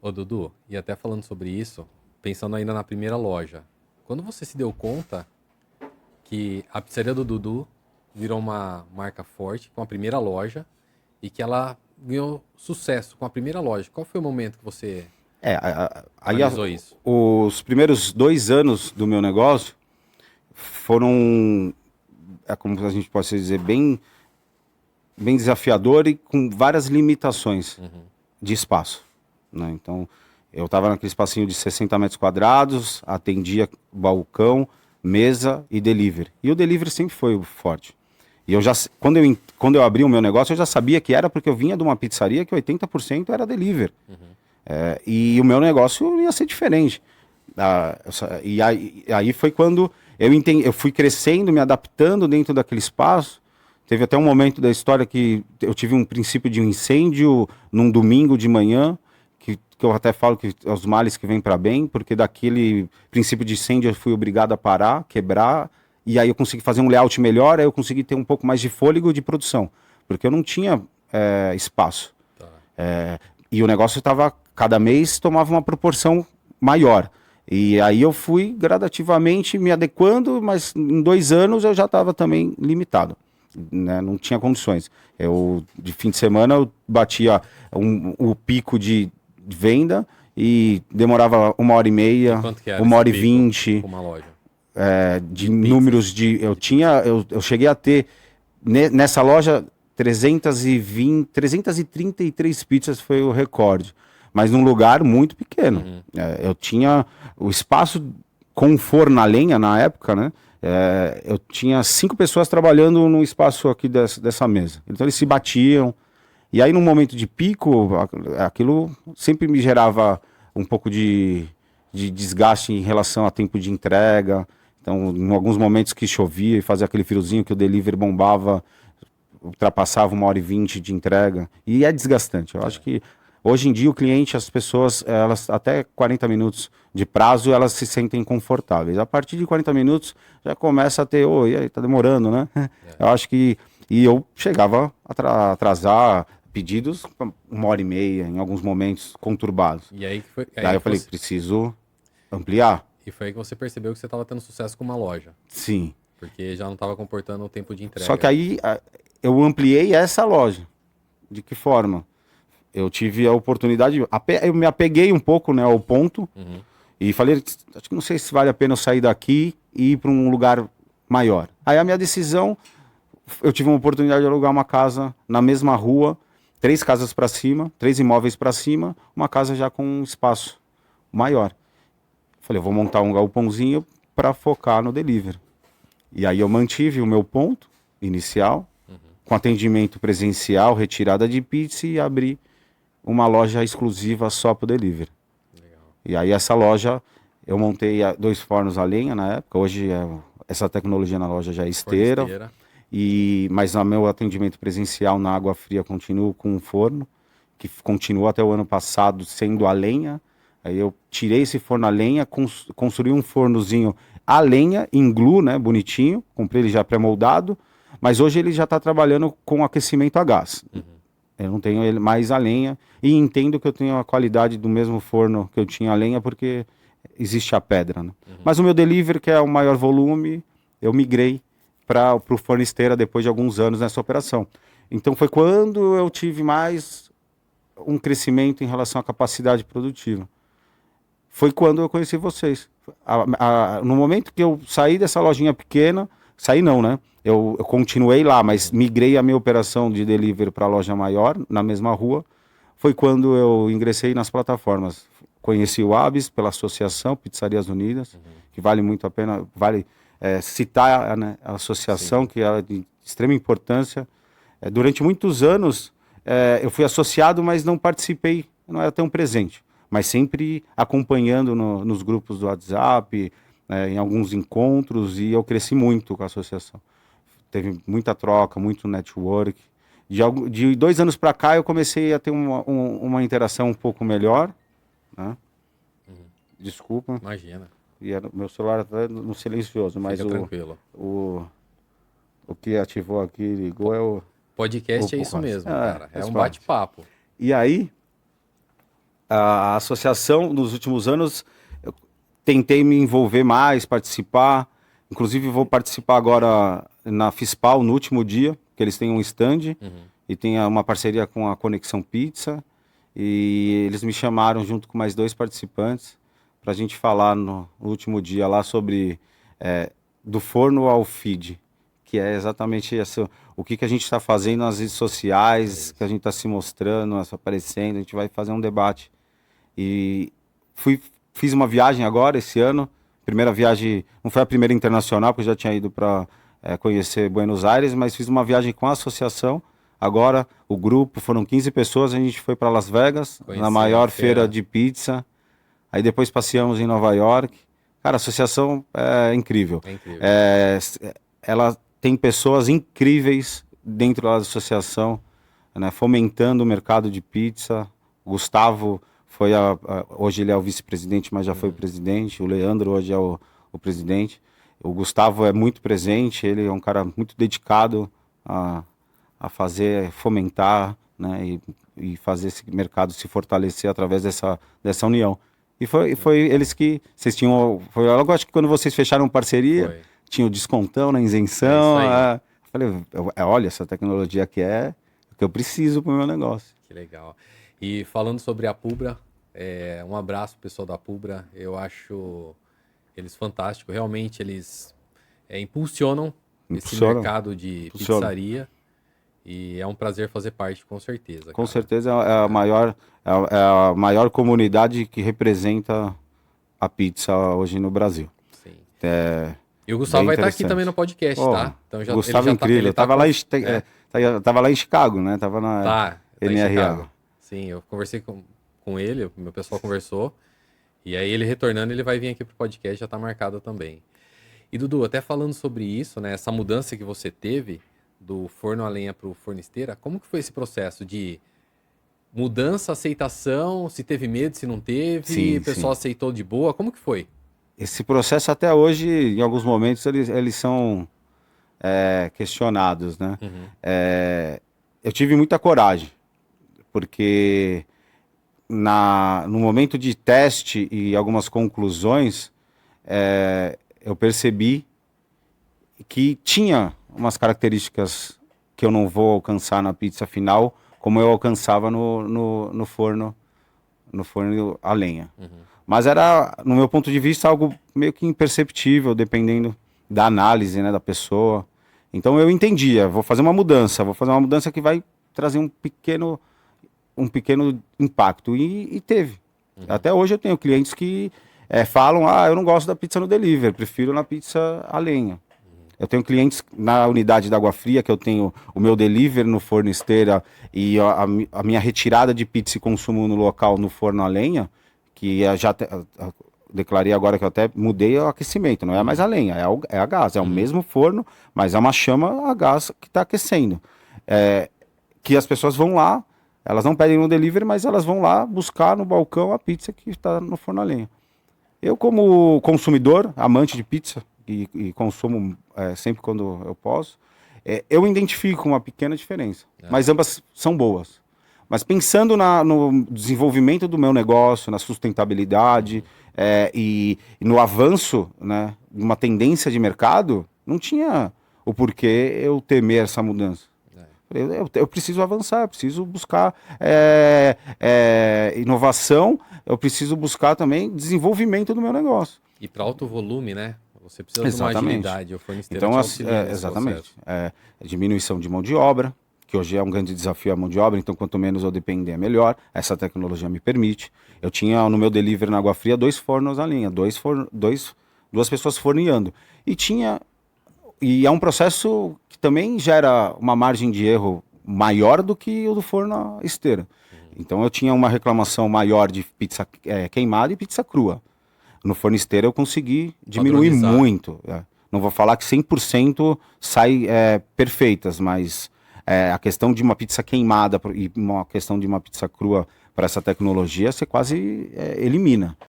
Ô, Dudu, e até falando sobre isso, pensando ainda na primeira loja, quando você se deu conta que a pizzaria do Dudu virou uma marca forte com a primeira loja e que ela ganhou sucesso com a primeira loja, qual foi o momento que você Aí analisou isso? os primeiros 2 anos do meu negócio foram, como a gente pode dizer, bem desafiador e com várias limitações Uhum. de espaço, né? Então, eu estava naquele espacinho de 60 metros quadrados, atendia balcão, mesa e delivery. E o delivery sempre foi o forte. E eu já, quando eu abri o meu negócio, eu já sabia que era porque eu vinha de uma pizzaria que 80% era delivery. E o meu negócio ia ser diferente. E aí foi quando eu fui crescendo, me adaptando dentro daquele espaço. Teve até um momento da história que eu tive um princípio de um incêndio num domingo de manhã, que eu até falo que é os males que vêm para bem, porque daquele princípio de incêndio eu fui obrigado a parar, quebrar, e aí eu consegui fazer um layout melhor, aí eu consegui ter um pouco mais de fôlego de produção, porque eu não tinha espaço. Tá. E o negócio estava, cada mês tomava uma proporção maior. E aí eu fui gradativamente me adequando, mas em 2 anos eu já estava também limitado, né? Não tinha condições. De fim de semana, eu batia o pico de venda e demorava 1 hora e E meia, quanto que era uma esse hora e pico vinte com uma loja? de De pizzas? números de. Eu De pizza. tinha, eu cheguei a ter nessa loja 320, 333 pizzas foi o recorde, mas num lugar muito pequeno. Uhum. Eu tinha o espaço com forno a lenha na época, né? Eu tinha 5 pessoas trabalhando no espaço aqui dessa mesa. Então eles se batiam. E aí, num momento de pico, aquilo sempre me gerava um pouco de desgaste em relação a tempo de entrega. Então, em alguns momentos que chovia e fazia aquele friozinho que o delivery bombava, ultrapassava 1 hora e 20 de entrega. E é desgastante. Eu acho É. que hoje em dia o cliente, as pessoas, elas até 40 minutos de prazo, elas se sentem confortáveis. A partir de 40 minutos já começa a ter, oi, aí, tá demorando, né? É. Eu acho que. E eu chegava a atrasar pedidos 1 hora e meia, em alguns momentos conturbados. E aí que foi, Daí aí eu que falei, você, preciso ampliar. e foi aí que você percebeu que você estava tendo sucesso com uma loja, Sim. porque já não estava comportando o tempo de Só entrega que ali. aí eu ampliei essa loja. De que forma? Eu tive a oportunidade, eu me apeguei um pouco, né, ao ponto Uhum. e falei, acho que não sei se vale a pena eu sair daqui e ir para um lugar maior. Aí a minha decisão, eu tive uma oportunidade de alugar uma casa na mesma rua, 3 casas para cima, 3 imóveis para cima, uma casa já com um espaço maior. Falei, eu vou montar um galpãozinho para focar no delivery. E aí eu mantive o meu ponto inicial, Uhum. com atendimento presencial, retirada de pizza e abri uma loja exclusiva só para o delivery. Legal. E aí essa loja, eu montei 2 fornos a lenha na época, hoje essa tecnologia na loja já é esteira, Fornesteira. mas no meu atendimento presencial na água fria continuo com um forno, que continuou até o ano passado sendo a lenha. Aí eu tirei esse forno a lenha, construí um fornozinho a lenha, em glue, né, bonitinho, comprei ele já pré-moldado, mas hoje ele já está trabalhando com aquecimento a gás. Uhum. Eu não tenho ele mais a lenha e entendo que eu tenho a qualidade do mesmo forno que eu tinha a lenha porque existe a pedra, né? Uhum. Mas o meu delivery, que é o maior volume, eu migrei para o forno esteira depois de alguns anos nessa operação. Então foi quando eu tive mais um crescimento em relação à capacidade produtiva. Foi quando eu conheci vocês. No momento que eu saí dessa lojinha pequena, saí não, né? Eu continuei lá, mas Uhum. migrei a minha operação de delivery para a loja maior, na mesma rua. Foi quando eu ingressei nas plataformas. Conheci o ABS pela Associação Pizzarias Unidas, Uhum. que vale muito a pena, vale citar, né, a associação, Sim. que é de extrema importância. Durante muitos anos, eu fui associado, mas não participei, não era tão presente, mas sempre acompanhando nos grupos do WhatsApp, em alguns encontros, e eu cresci muito com a associação. Teve muita troca, muito network. De 2 anos para cá, eu comecei a ter uma interação um pouco melhor, né? Uhum. Desculpa, Imagina. e meu celular está no silencioso, mas Fica tranquilo. o, o que ativou aqui, ligou Po- é o Podcast é isso Quase. mesmo, cara. É Faz um parte. bate-papo. E aí, a associação, nos últimos anos, eu tentei me envolver mais, participar. Inclusive, vou participar agora na Fispal, no último dia, que eles têm um stand e tem uma parceria com a Conexão Pizza. E eles me chamaram junto com mais 2 participantes para a gente falar no último dia lá sobre do forno ao feed, que é exatamente isso, o que a gente está fazendo nas redes sociais, que a gente está se mostrando, aparecendo. A gente vai fazer um debate. E fiz uma viagem agora, esse ano. Primeira viagem, não foi a primeira internacional, porque eu já tinha ido para conhecer Buenos Aires, mas fiz uma viagem com a associação. Agora, o grupo, foram 15 pessoas, a gente foi para Las Vegas, na maior feira de pizza. Aí depois passeamos em Nova York. Cara, a associação é incrível. É incrível. Ela tem pessoas incríveis dentro da associação, né, fomentando o mercado de pizza. O Gustavo foi hoje ele é o vice-presidente, mas já foi o presidente. O Leandro hoje é o presidente. O Gustavo é muito presente, ele é um cara muito dedicado a fomentar, né, e fazer esse mercado se fortalecer através dessa união. E foi eles que vocês tinham, foi logo, acho que quando vocês fecharam parceria, tinha o descontão na isenção. Falei, olha, essa tecnologia aqui é o que eu preciso para o meu negócio. Que legal. E falando sobre a Pubra, um abraço pro pessoal da Pubra, eu acho eles fantásticos, realmente eles impulsionam esse mercado de pizzaria. E é um prazer fazer parte, com certeza. Com certeza é a maior comunidade que representa a pizza hoje no Brasil. Sim. E o Gustavo vai estar aqui também no podcast, tá? Então o Gustavo é incrível. Eu tava lá em Chicago, né? Tava na NRA. Sim, eu conversei com ele, o meu pessoal conversou. E aí ele retornando, ele vai vir aqui pro podcast, já tá marcado também. E Dudu, até falando sobre isso, né? Essa mudança que você teve do forno a lenha para o forno esteira, como que foi esse processo de mudança, aceitação, se teve medo, se não teve, o pessoal aceitou de boa, como que foi? Esse processo até hoje, em alguns momentos, eles são questionados, né? Eu tive muita coragem, porque no momento de teste e algumas conclusões, eu percebi que tinha umas características que eu não vou alcançar na pizza final, como eu alcançava no forno a lenha. Mas era, no meu ponto de vista, algo meio que imperceptível, dependendo da análise, né, da pessoa. Então eu entendia, vou fazer uma mudança que vai trazer um pequeno impacto. E teve. Até hoje eu tenho clientes que falam, eu não gosto da pizza no delivery, prefiro na pizza a lenha. Eu tenho clientes na unidade da Água Fria, que eu tenho o meu delivery no forno esteira e a minha retirada de pizza e consumo no local no forno a lenha, que eu já declarei agora que eu até mudei o aquecimento, não é mais a lenha, é a gás, é o mesmo forno, mas é uma chama a gás que está aquecendo. Que as pessoas vão lá, elas não pedem no delivery, mas elas vão lá buscar no balcão a pizza que está no forno a lenha. Eu, como consumidor, amante de pizza, e consumo sempre quando eu posso, eu identifico uma pequena diferença, mas ambas são boas. Mas pensando no desenvolvimento do meu negócio, na sustentabilidade e no avanço, né, de uma tendência de mercado, não tinha o porquê eu temer essa mudança. Eu preciso avançar, eu preciso buscar inovação, eu preciso buscar também desenvolvimento do meu negócio. E para alto volume, né? Você precisa de uma agilidade, o fornesteiro então, exatamente. Diminuição de mão de obra, que hoje é um grande desafio a mão de obra, então quanto menos eu depender, melhor. Essa tecnologia me permite. Eu tinha no meu delivery na Água Fria 2 fornos à lenha, duas pessoas forneando. E é um processo que também gera uma margem de erro maior do que o do forno à esteira. Então eu tinha uma reclamação maior de pizza queimada e pizza crua. No forno esteira eu consegui diminuir muito. Não vou falar que 100% sai perfeitas, mas a questão de uma pizza queimada e uma questão de uma pizza crua para essa tecnologia, você quase elimina.